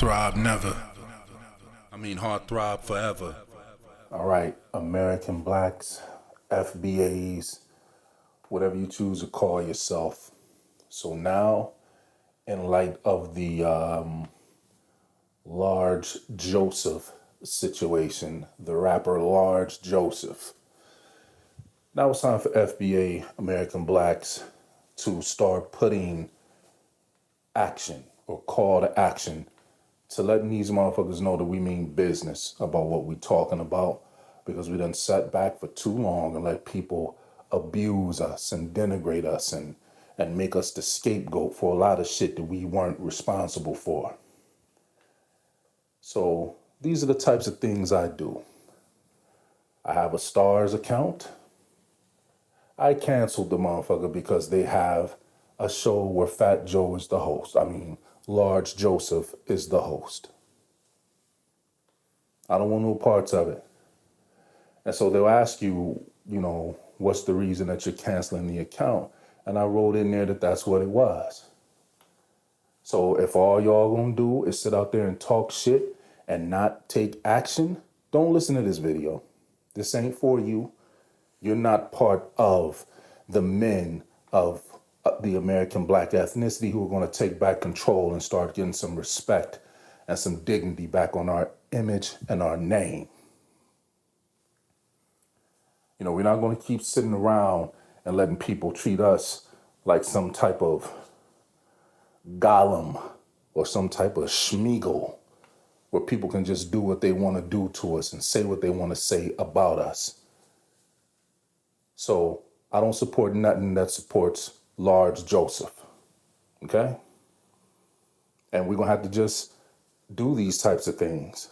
throb never. Heart throb forever. All right, American blacks, FBAs, whatever you choose to call yourself. So now, in light of the Large Joseph situation, the rapper Large Joseph, now it's time for FBA, American blacks, to start putting action or call to action to letting these motherfuckers know that we mean business about what we talking about, because we done sat back for too long and let people abuse us and denigrate us and make us the scapegoat for a lot of shit that we weren't responsible for. So these are the types of things I do. I have a Stars account. I canceled the motherfucker because they have a show where Fat Joe is the host. Large Joseph is the host. I don't want no parts of it. And so they'll ask you, what's the reason that you're canceling the account? And I wrote in there that that's what it was. So if all y'all gonna do is sit out there and talk shit and not take action, don't listen to this video. This ain't for you. You're not part of the men of the American black ethnicity who are going to take back control and start getting some respect and some dignity back on our image and our name. We're not going to keep sitting around and letting people treat us like some type of golem or some type of schmeagle where people can just do what they want to do to us and say what they want to say about us. So I don't support nothing that supports Large Joseph, okay? And we're going to have to just do these types of things.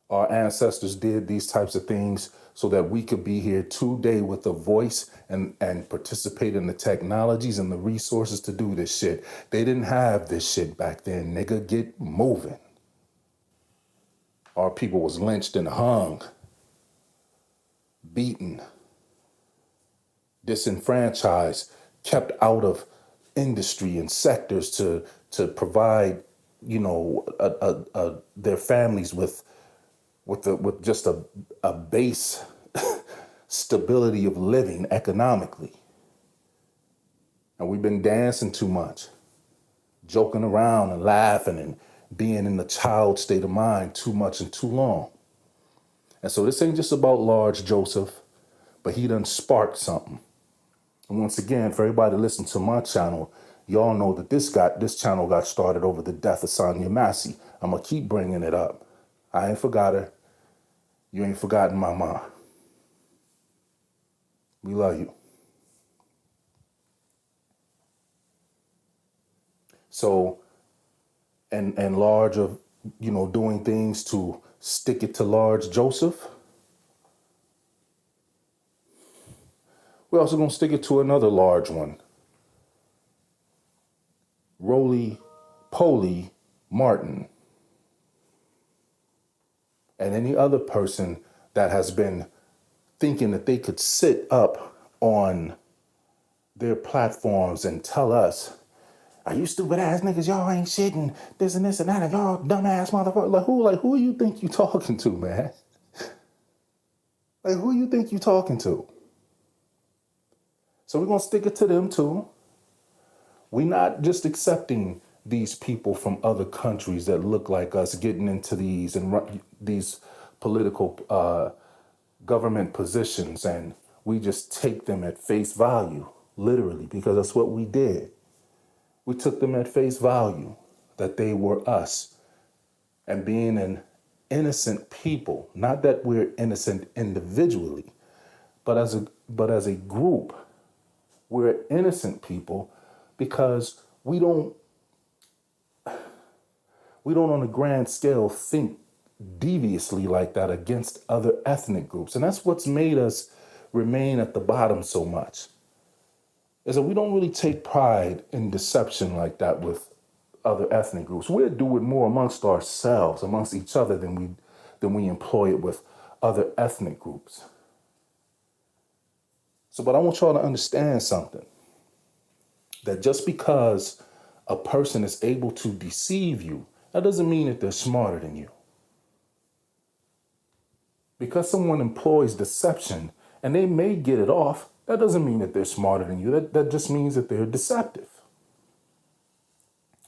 Our ancestors did these types of things so that we could be here today with a voice and participate in the technologies and the resources to do this shit. They didn't have this shit back then, nigga. Get moving. Our people was lynched and hung, beaten, disenfranchised, kept out of industry and sectors to provide, their families with just a base stability of living economically. And we've been dancing too much, joking around and laughing and being in the child state of mind too much and too long. And so this ain't just about Large Joseph, but he done sparked something. And once again, for everybody to listen to my channel, y'all know that this channel got started over the death of Sonia Massey. I'm going to keep bringing it up. I ain't forgot her. You ain't forgotten my mom. We love you. So, and Large of, doing things to stick it to Large Joseph, we're also going to stick it to another large one. Roly Poly Martin. And any other person that has been thinking that they could sit up on their platforms and tell us, are you stupid ass niggas, y'all ain't shit and this and that, and y'all dumb ass motherfucker. Like who you think you talking to, man? Like who you think you talking to? So we're going to stick it to them too. We're not just accepting these people from other countries that look like us getting into these political government positions, and we just take them at face value, literally, because that's what we did. We took them at face value, that they were us. And being an innocent people, not that we're innocent individually, but as a group, we're innocent people because we don't on a grand scale think deviously like that against other ethnic groups. And that's what's made us remain at the bottom so much, is that we don't really take pride in deception like that with other ethnic groups. We'll do it more amongst ourselves, amongst each other, than we employ it with other ethnic groups. So, but I want y'all to understand something, that just because a person is able to deceive you That doesn't mean that they're smarter than you. Because someone employs deception and they may get it off, that doesn't mean that they're smarter than you. That just means that they're deceptive.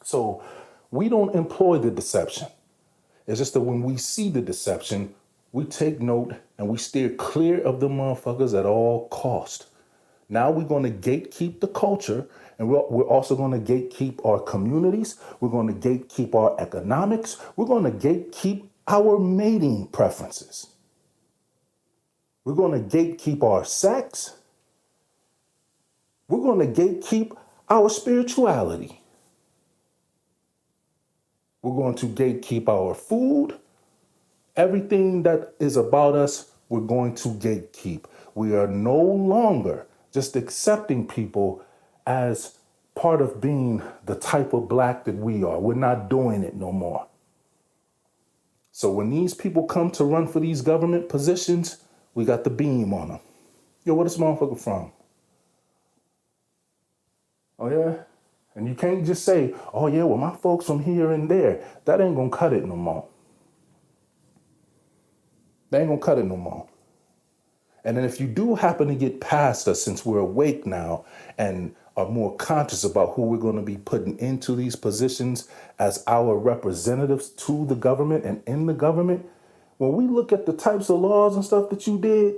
So we don't employ the deception. It's just that when we see the deception, we take note and we steer clear of the motherfuckers at all cost. Now we're going to gatekeep the culture, and we're also going to gatekeep our communities. We're going to gatekeep our economics. We're going to gatekeep our mating preferences. We're going to gatekeep our sex. We're going to gatekeep our spirituality. We're going to gatekeep our food. Everything that is about us, we're going to gatekeep. We are no longer just accepting people as part of being the type of black that we are. We're not doing it no more. So when these people come to run for these government positions, we got the beam on them. Yo, where this motherfucker from? Oh, yeah? And you can't just say, oh, yeah, well, my folks from here and there. That ain't going to cut it no more. They ain't going to cut it no more. And then if you do happen to get past us, since we're awake now and are more conscious about who we're going to be putting into these positions as our representatives to the government and in the government, when we look at the types of laws and stuff that you did,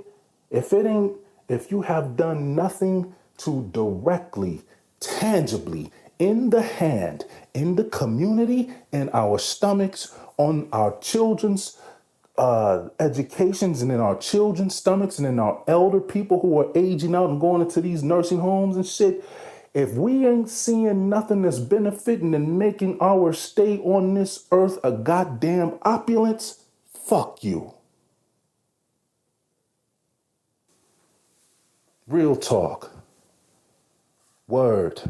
if you have done nothing to directly, tangibly, in the hand, in the community, in our stomachs, on our children's educations, and in our children's stomachs, and in our elder people who are aging out and going into these nursing homes and shit, if we ain't seeing nothing that's benefiting and making our stay on this earth a goddamn opulence, fuck you. Real talk. Word.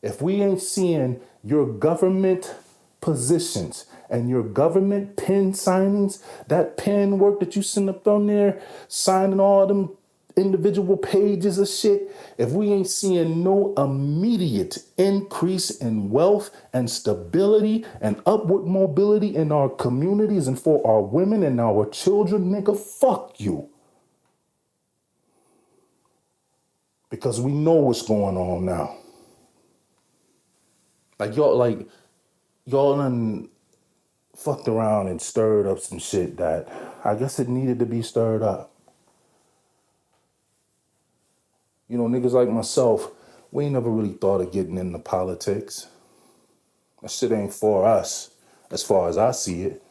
If we ain't seeing your government positions and your government pen signings, that pen work that you send up on there, signing all them individual pages of shit, if we ain't seeing no immediate increase in wealth and stability and upward mobility in our communities and for our women and our children, nigga, fuck you. Because we know what's going on now. Y'all done fucked around and stirred up some shit that I guess it needed to be stirred up. You know, niggas like myself, we ain't never really thought of getting into politics. That shit ain't for us, as far as I see it.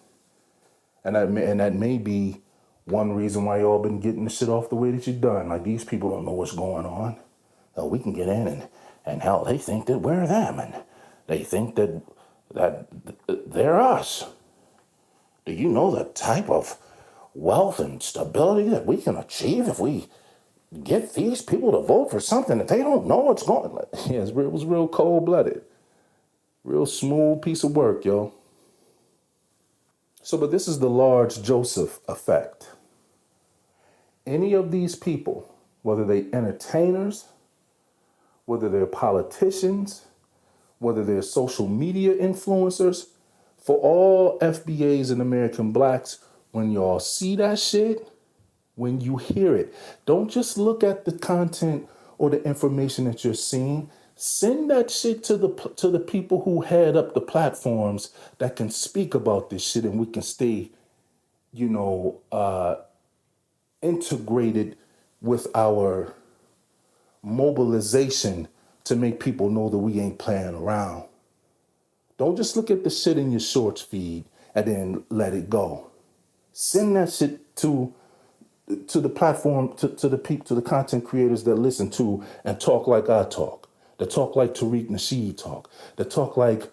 And that may be one reason why y'all been getting the shit off the way that you done. Like, these people don't know what's going on. So we can get in and hell, they think that we're them, and they think that they're us. Do you know the type of wealth and stability that we can achieve if we get these people to vote for something that they don't know what's going on? Yeah, it was real cold-blooded. Real smooth piece of work, yo. So, but this is the large Joseph effect. Any of these people, whether they entertainers, whether they're politicians, whether they're social media influencers, for all FBAs and American blacks, when y'all see that shit, when you hear it, don't just look at the content or the information that you're seeing. Send that shit to the people who head up the platforms that can speak about this shit, and we can stay, integrated with our mobilization to make people know that we ain't playing around. Don't just look at the shit in your shorts feed and then let it go. Send that shit to the platform, to the content creators that listen to and talk like I talk, that talk like Tariq Nasheed talk, that talk like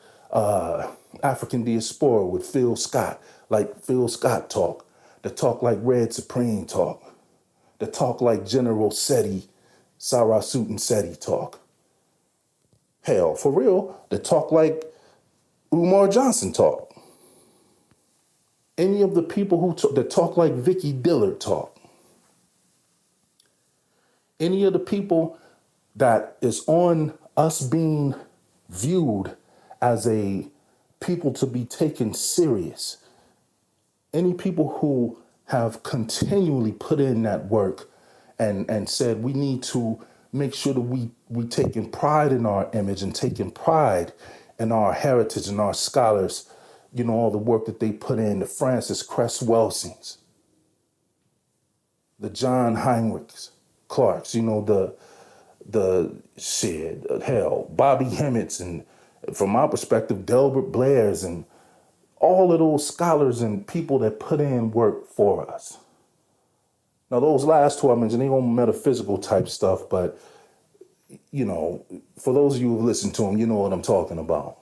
African Diaspora with Phil Scott, like Phil Scott talk, that talk like Red Supreme talk, that talk like General Seti, Sarah Suit Seti talk. Hell, for real, that talk like Umar Johnson talk. Any of the people that talk like Vicky Dillard talk. Any of the people that is on us being viewed as a people to be taken serious, any people who have continually put in that work and said we need to make sure that we taking pride in our image and taking pride in our heritage and our scholars, all the work that they put in, the Francis Cress Welsings, the John Heinrichs, Clarks, the shit, hell, Bobby Hemmett's, and from my perspective, Delbert Blair's, and all of those scholars and people that put in work for us. Now, those last two I mentioned, they on metaphysical type stuff, but, for those of you who've listened to them, you know what I'm talking about.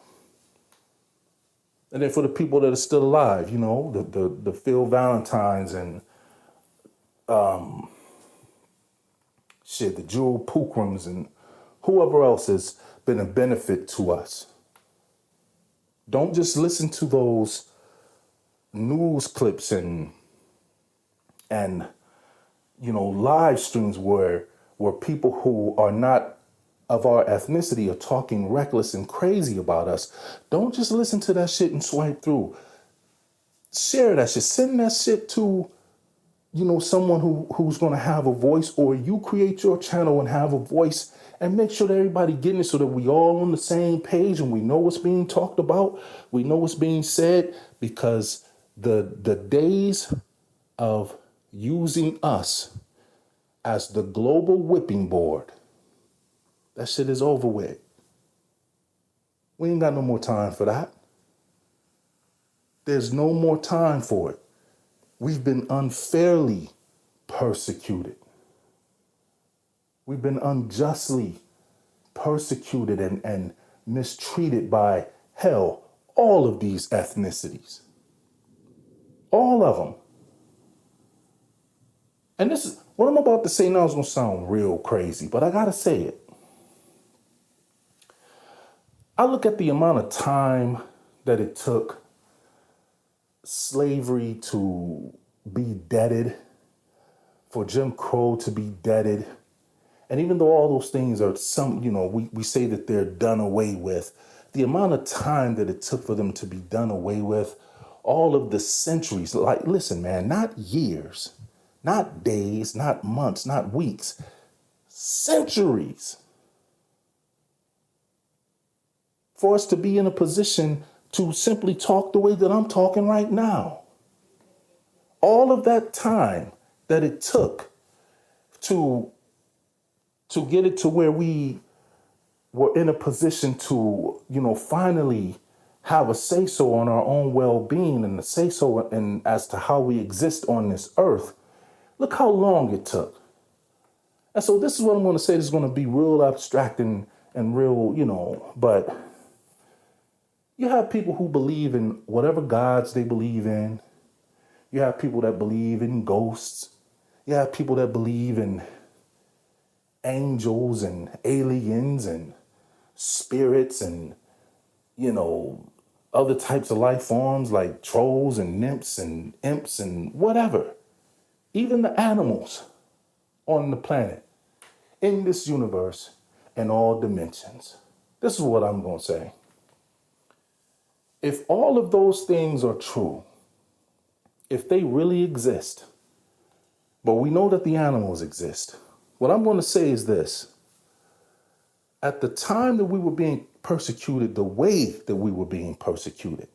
And then for the people that are still alive, the Phil Valentines and the Jewel Pookrams and whoever else has been a benefit to us. Don't just listen to those news clips and live streams where people who are not of our ethnicity are talking reckless and crazy about us. Don't just listen to that shit and swipe through. Share that shit. Send that shit to someone who's going to have a voice, or you create your channel and have a voice, and make sure that everybody getting it so that we all on the same page and we know what's being talked about. We know what's being said, because the days of using us as the global whipping board, that shit is over with. We ain't got no more time for that. There's no more time for it. We've been unfairly persecuted. We've been unjustly persecuted and mistreated by, hell, all of these ethnicities. All of them. And this is what I'm about to say now is going to sound real crazy, but I got to say it. I look at the amount of time that it took slavery to be deaded, for Jim Crow to be deaded. And even though all those things are we say that they're done away with, the amount of time that it took for them to be done away with, all of the centuries, like, listen, man, not years, not days, not months, not weeks, centuries. For us to be in a position to simply talk the way that I'm talking right now. All of that time that it took to get it to where we were in a position to, finally have a say-so on our own well-being and a say-so and as to how we exist on this earth. Look how long it took. And so this is what I'm going to say. This is going to be real abstract and real, but you have people who believe in whatever gods they believe in. You have people that believe in ghosts. You have people that believe in angels and aliens and spirits and, other types of life forms like trolls and nymphs and imps and whatever. Even the animals on the planet, in this universe, in all dimensions. This is what I'm going to say. If all of those things are true, if they really exist, but we know that the animals exist, what I'm going to say is this. At the time that we were being persecuted, the way that we were being persecuted,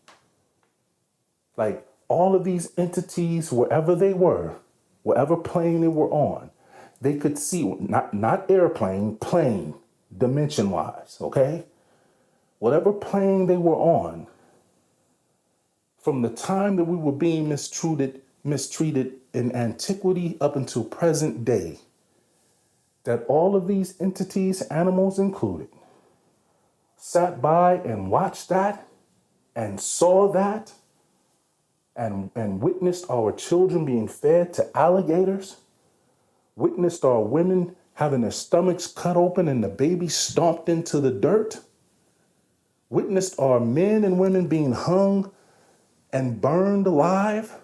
like all of these entities, wherever they were, whatever plane they were on, they could see, not airplane, plane, dimension-wise, okay? Whatever plane they were on, from the time that we were being mistreated in antiquity up until present day, that all of these entities, animals included, sat by and watched that and saw that and witnessed our children being fed to alligators, witnessed our women having their stomachs cut open and the baby stomped into the dirt, witnessed our men and women being hung and burned alive,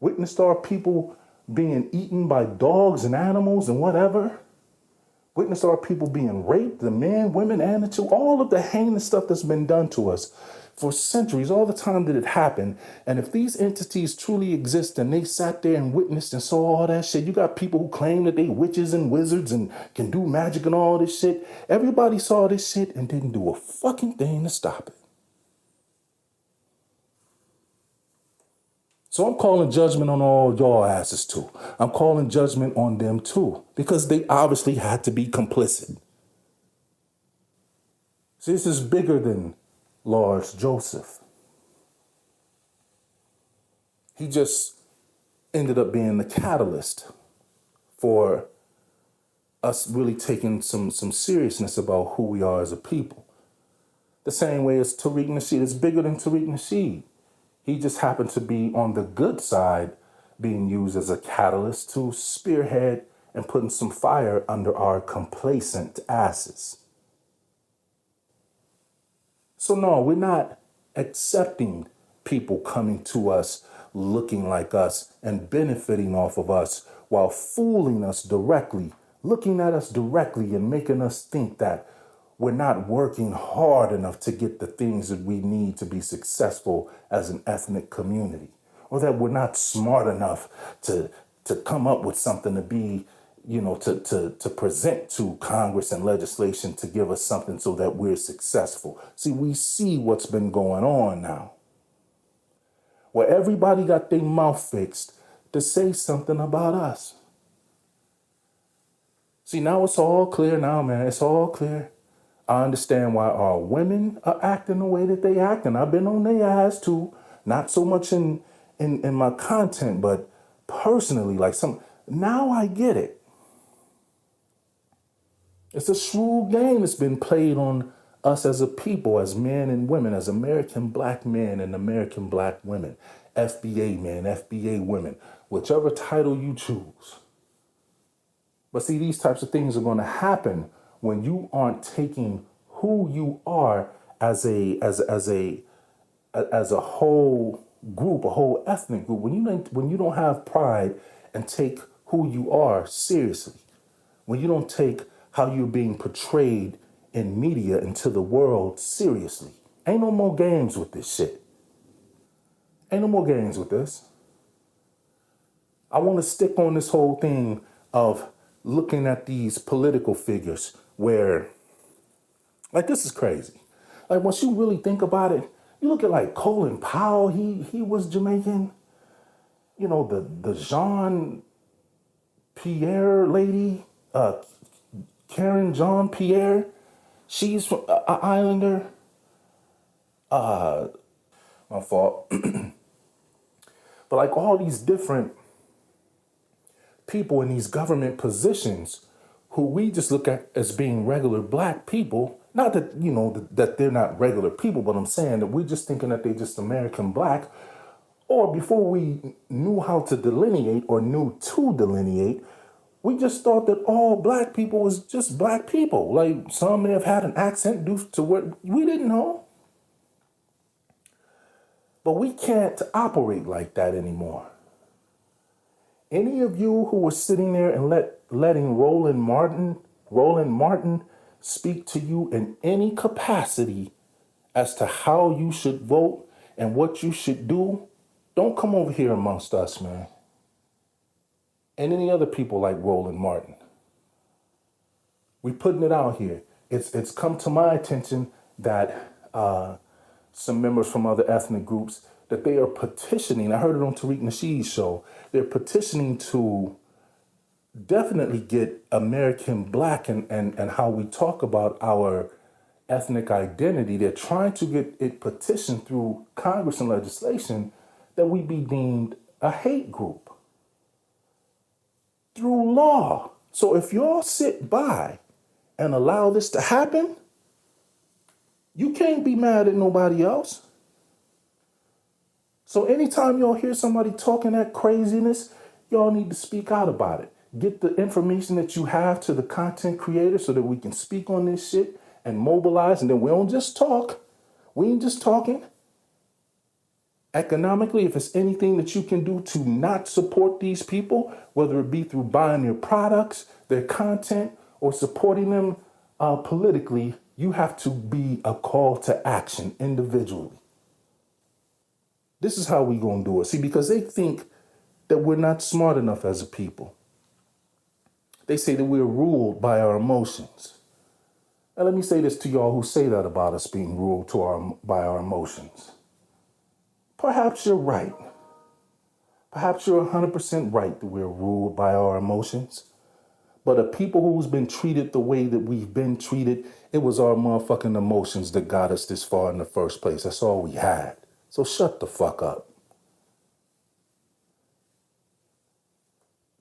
witnessed our people being eaten by dogs and animals and whatever, witnessed our people being raped, the men, women, and the children, all of the heinous stuff that's been done to us for centuries, all the time that it happened. And if these entities truly exist and they sat there and witnessed and saw all that shit, you got people who claim that they witches and wizards and can do magic and all this shit. Everybody saw this shit and didn't do a fucking thing to stop it. So I'm calling judgment on all y'all asses too. I'm calling judgment on them too, because they obviously had to be complicit. See, this is bigger than Lars Joseph. He just ended up being the catalyst for us really taking some seriousness about who we are as a people. The same way as Tariq Nasheed. It's bigger than Tariq Nasheed. He just happened to be on the good side, being used as a catalyst to spearhead and putting some fire under our complacent asses. So no, we're not accepting people coming to us, looking like us and benefiting off of us while fooling us directly, looking at us directly and making us think that we're not working hard enough to get the things that we need to be successful as an ethnic community, or that we're not smart enough to come up with something to be, to present to Congress and legislation to give us something so that we're successful. See, we see what's been going on now, where everybody got their mouth fixed to say something about us. See, now it's all clear now, man. It's all clear. I understand why our women are acting the way that they act, and I've been on their ass too. Not so much in my content, but personally, now I get it. It's a shrewd game that's been played on us as a people, as men and women, as American black men and American black women, FBA men, FBA women, whichever title you choose. But see, these types of things are going to happen when you aren't taking who you are as a whole group, a whole ethnic group. When you don't have pride and take who you are seriously, when you don't take how you're being portrayed in media into the world seriously, ain't no more games with this shit. Ain't no more games with this. I want to stick on this whole thing of looking at these political figures where, this is crazy. Once you really think about it, you look at Colin Powell, he was Jamaican. The Jean Pierre lady, Karen Jean Pierre, she's from Islander. My fault. But all these different people in these government positions who we just look at as being regular black people. Not that, that they're not regular people, but I'm saying that we're just thinking that they're just American black. Or before we knew how to delineate or knew to delineate, we just thought that all black people was just black people. Some may have had an accent due to what we didn't know. But we can't operate like that anymore. Any of you who were sitting there and letting Roland Martin speak to you in any capacity as to how you should vote and what you should do, don't come over here amongst us, man. And any other people like Roland Martin. We're putting it out here. It's come to my attention that some members from other ethnic groups, that they are petitioning. I heard it on Tariq Nasheed's show. They're petitioning to definitely get American black and how we talk about our ethnic identity. They're trying to get it petitioned through Congress and legislation that we be deemed a hate group through law. So if y'all sit by and allow this to happen, you can't be mad at nobody else. So anytime y'all hear somebody talking that craziness, y'all need to speak out about it. Get the information that you have to the content creator so that we can speak on this shit and mobilize. And then we don't just talk. We ain't just talking. Economically, if it's anything that you can do to not support these people, whether it be through buying their products, their content, or supporting them politically, you have to be a call to action individually. This is how we gonna do it. See, because they think that we're not smart enough as a people. They say that we're ruled by our emotions. And let me say this to y'all who say that about us being ruled by our emotions. Perhaps you're right. Perhaps you're 100% right that we're ruled by our emotions. But a people who's been treated the way that we've been treated, it was our motherfucking emotions that got us this far in the first place. That's all we had. So shut the fuck up.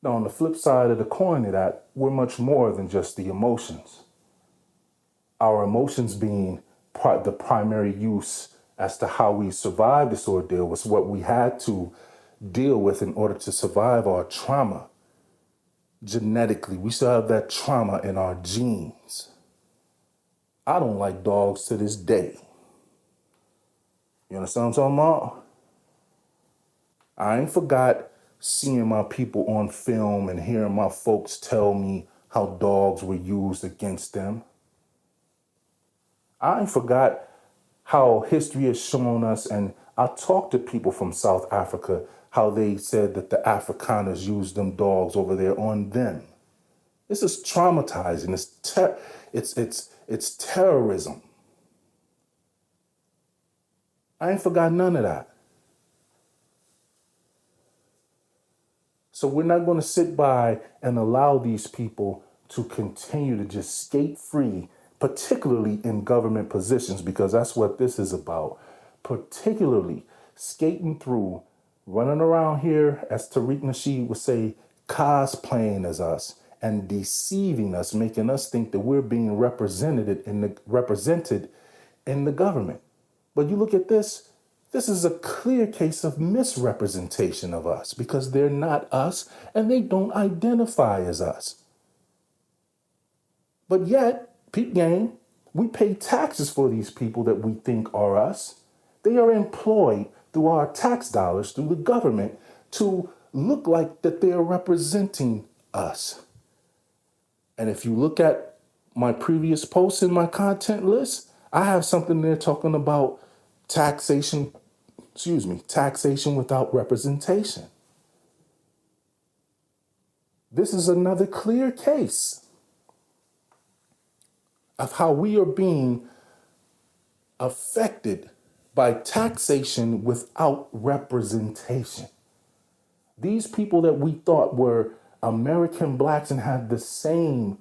Now, on the flip side of the coin of that, we're much more than just the emotions. Our emotions being the primary use as to how we survived this ordeal was what we had to deal with in order to survive our trauma. Genetically, we still have that trauma in our genes. I don't like dogs to this day. You understand what I'm talking about? I ain't forgot seeing my people on film and hearing my folks tell me how dogs were used against them. I ain't forgot how history has shown us, and I talked to people from South Africa, how they said that the Afrikaners used them dogs over there on them. This is traumatizing. It's terrorism. I ain't forgot none of that. So we're not going to sit by and allow these people to continue to just skate free, particularly in government positions, because that's what this is about. Particularly skating through, running around here, as Tariq Nasheed would say, cosplaying as us and deceiving us, making us think that we're being represented in the government. But you look at this. This is a clear case of misrepresentation of us because they're not us and they don't identify as us. But yet, peep game, we pay taxes for these people that we think are us. They are employed through our tax dollars, through the government, to look like that they are representing us. And if you look at my previous posts in my content list, I have something there talking about taxation without representation. This is another clear case of how we are being affected by taxation without representation. These people that we thought were American blacks and had the same,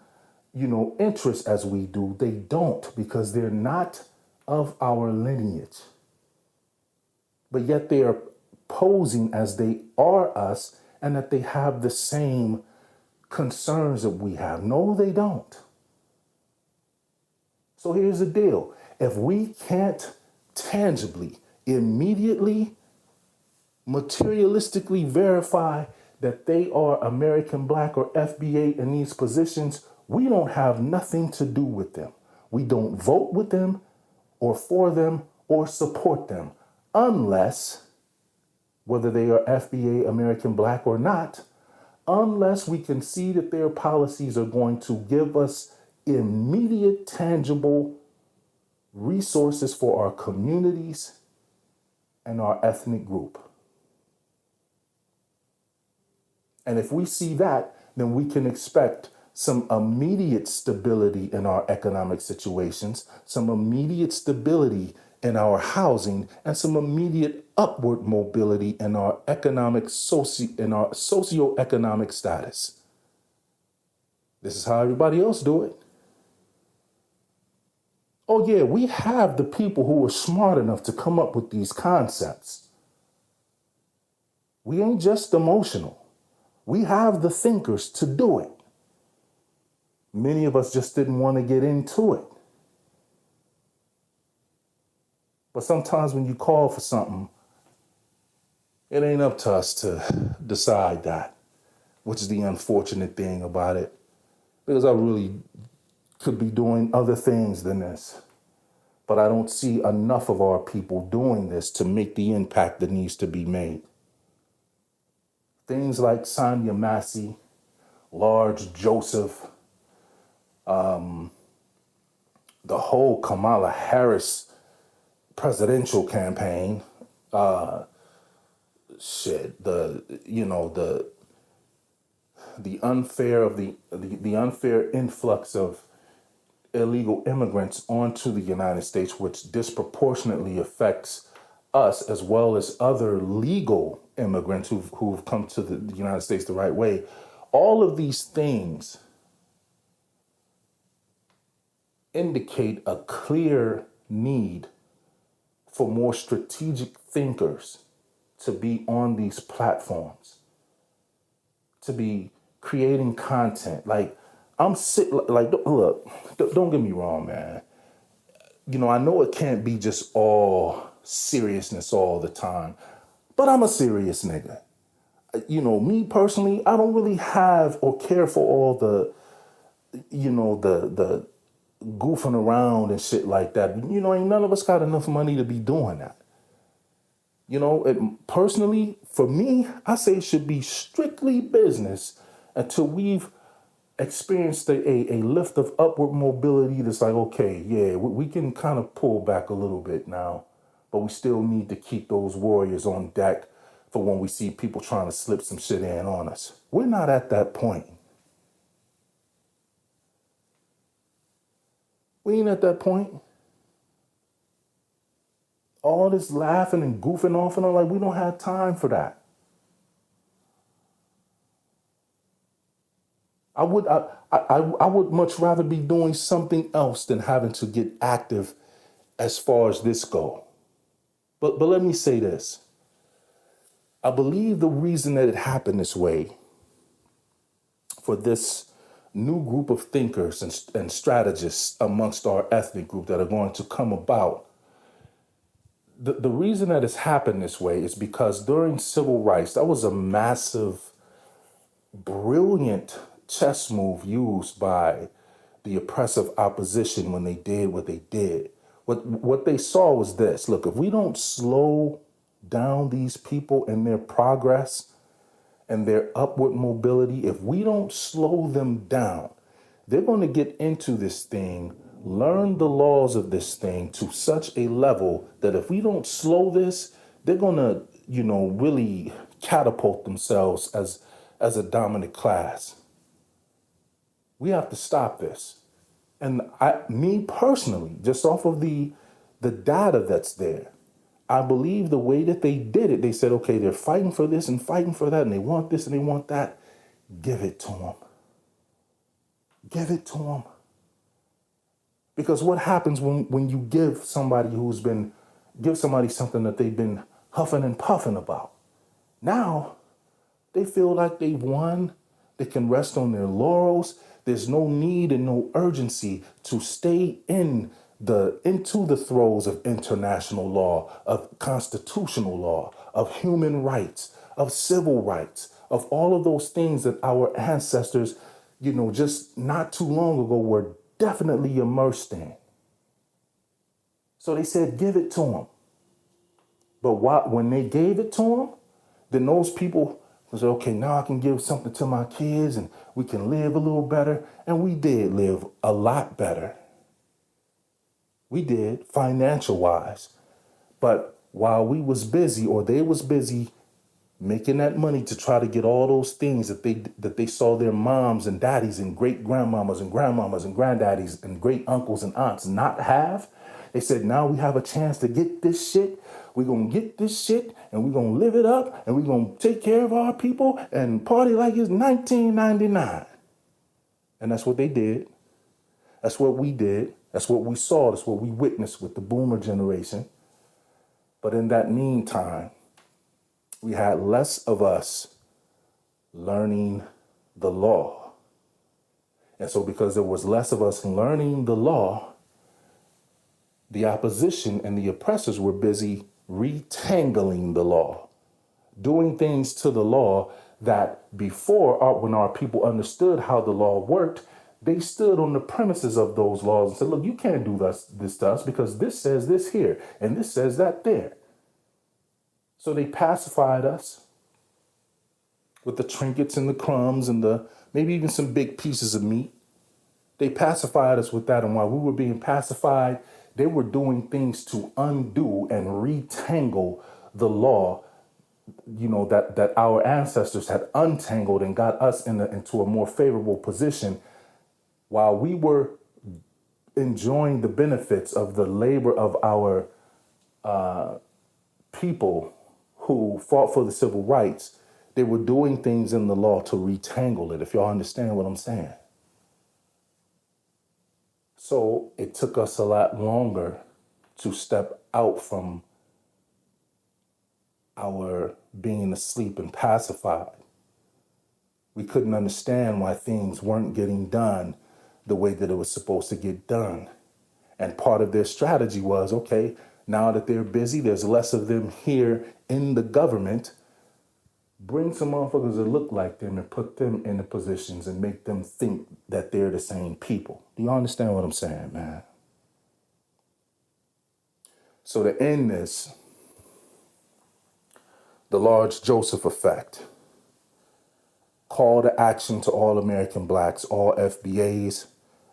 interests as we do, they don't, because they're not of our lineage. But yet they are posing as they are us and that they have the same concerns that we have. No, they don't. So here's the deal. If we can't tangibly, immediately, materialistically verify that they are American black or FBA in these positions, we don't have nothing to do with them. We don't vote with them or for them or support them unless, whether they are FBA American black or not, unless we can see that their policies are going to give us immediate, tangible resources for our communities and our ethnic group. And if we see that, then we can expect some immediate stability in our economic situations, some immediate stability in our housing, and some immediate upward mobility in our socioeconomic status. This is how everybody else do it. Oh yeah, we have the people who are smart enough to come up with these concepts. We ain't just emotional. We have the thinkers to do it. Many of us just didn't want to get into it. But sometimes when you call for something, it ain't up to us to decide that, which is the unfortunate thing about it. Because I really could be doing other things than this. But I don't see enough of our people doing this to make the impact that needs to be made. Things like Sonia Massey, Large Joseph, the whole Kamala Harris presidential campaign, shit, the unfair of the unfair influx of illegal immigrants onto the United States, which disproportionately affects us as well as other legal immigrants who've come to the United States the right way. All of these things indicate a clear need for more strategic thinkers to be on these platforms, to be creating content. Like, look, don't get me wrong, man. I know it can't be just all seriousness all the time, but I'm a serious nigga. Me personally, I don't really have or care for all the goofing around and shit like that. Ain't none of us got enough money to be doing that. Personally, for me, I say it should be strictly business until we've experienced a lift of upward mobility that's like, okay, yeah, we can kind of pull back a little bit now, but we still need to keep those warriors on deck for when we see people trying to slip some shit in on us. We're not at that point. We ain't at that point. All this laughing and goofing off and all, like, we don't have time for that. I would much rather be doing something else than having to get active as far as this go. But let me say this. I believe the reason that it happened this way for this new group of thinkers and strategists amongst our ethnic group that are going to come about, the reason that it's happened this way is because during civil rights, that was a massive, brilliant chess move used by the oppressive opposition when they did what they did. What they saw was this. Look, if we don't slow down these people and their progress and their upward mobility, if we don't slow them down, they're going to get into this thing, learn the laws of this thing to such a level that if we don't slow this, they're going to, really catapult themselves as a dominant class. We have to stop this. And me personally, just off of the data that's there, I believe the way that they did it, they said, okay, they're fighting for this and fighting for that, and they want this and they want that. Give it to them. Give it to them. Because what happens when you give somebody something that they've been huffing and puffing about? Now, they feel like they've won. They can rest on their laurels. There's no need and no urgency to stay into the throes of international law, of constitutional law, of human rights, of civil rights, of all of those things that our ancestors, just not too long ago were definitely immersed in. So they said, give it to them. But when they gave it to them, then those people said, okay, now I can give something to my kids and we can live a little better. And we did live a lot better. We did, financial wise. But while we was busy, or they was busy making that money to try to get all those things that they saw their moms and daddies and great grandmamas and grandmamas and granddaddies and great uncles and aunts not have, they said, now we have a chance to get this shit. We're going to get this shit and we're going to live it up and we're going to take care of our people and party like it's 1999. And that's what they did. That's what we did. That's what we saw. That's what we witnessed with the boomer generation. But in that meantime, we had less of us learning the law. And so because there was less of us learning the law, the opposition and the oppressors were busy retangling the law, doing things to the law that before, when our people understood how the law worked, they stood on the premises of those laws and said, look, you can't do this to us because this says this here and this says that there. So they pacified us with the trinkets and the crumbs and maybe even some big pieces of meat. They pacified us with that. And while we were being pacified, they were doing things to undo and retangle the law that our ancestors had untangled and got us into a more favorable position while we were enjoying the benefits of the labor of our people who fought for the civil rights. They were doing things in the law to retangle it, if y'all understand what I'm saying. So it took us a lot longer to step out from our being asleep and pacified. We couldn't understand why things weren't getting done the way that it was supposed to get done. And part of their strategy was, okay, now that they're busy, there's less of them here in the government. Bring some motherfuckers that look like them and put them in the positions and make them think that they're the same people. Do you understand what I'm saying, man? So to end this, the large Joseph effect. Call to action to all American blacks, all FBAs.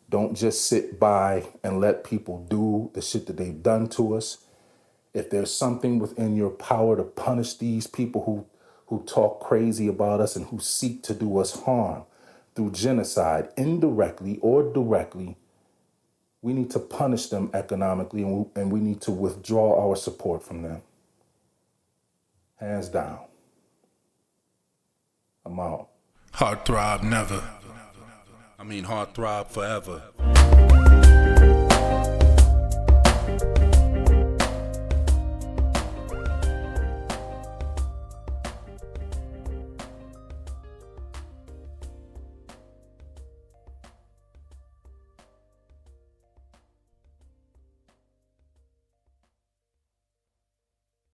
Don't just sit by and let people do the shit that they've done to us. If there's something within your power to punish these people who talk crazy about us and who seek to do us harm through genocide, indirectly or directly, we need to punish them economically, and we need to withdraw our support from them. Hands down. I'm out. Heart throb never. Heart throb forever.